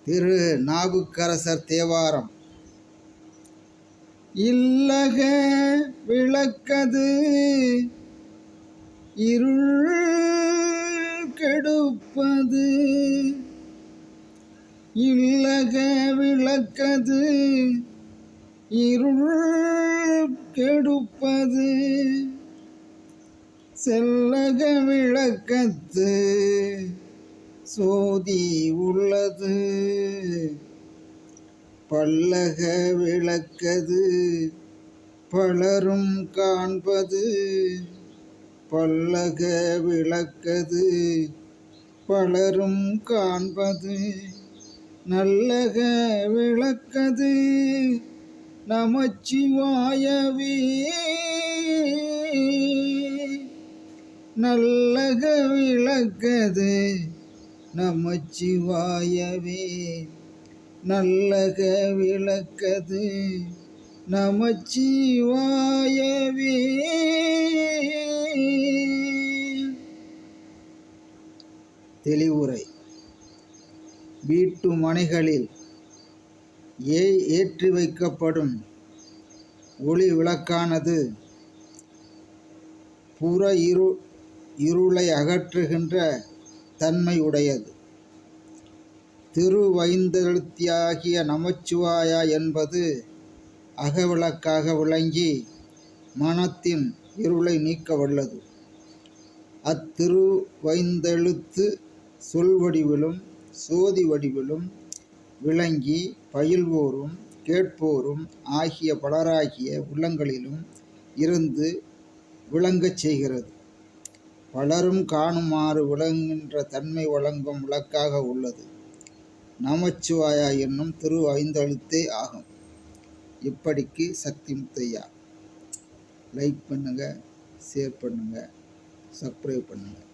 திரு நாவுக்கரசர் தேவாரம். இல்லக விளக்கது இருள் கெடுப்பது, இல்லக விளக்கது இருள் கெடுப்பது, செல்லக விளக்கத்து சோதி உள்ளது, பல்லக விளக்கது பலரும் காண்பது, பல்லக விளக்கது பலரும் காண்பது, நல்லக விளக்கது நமச்சிவாயவே, நல்லக விளக்கது நமச்சிவாயவே, நல்லக விளக்கது நமச்சிவாயவே. தெளிவுரை. வீட்டு மனைகளில் ஏற்றி வைக்கப்படும் ஒளி விளக்கானது புற இருளை அகற்றுகின்ற தன்மை உடையது. திருவைந்தெழுத்தியாகிய நமச்சிவாயா என்பது அகவிளக்காக விளங்கி மனத்தின் இருளை நீக்க வல்லது. அத்திருவைந்தெழுத்து சொல் வடிவிலும் சோதி வடிவிலும் விளங்கி பயில்வோரும் கேட்போரும் ஆகிய பலராகிய உள்ளங்களிலும் இருந்து விளங்கச் செய்கிறது. பலரும் காணுமாறு விளங்குகின்ற தன்மை வழங்கும் விளக்காக உள்ளது. நமச்சிவாயா என்னும் திரு ஐந்தெழுத்தே ஆகும். இப்படிக்கு சக்தி முத்தையா. லைக் பண்ணுங்கள், ஷேர் பண்ணுங்கள், சப்ஸ்கிரைப் பண்ணுங்கள்.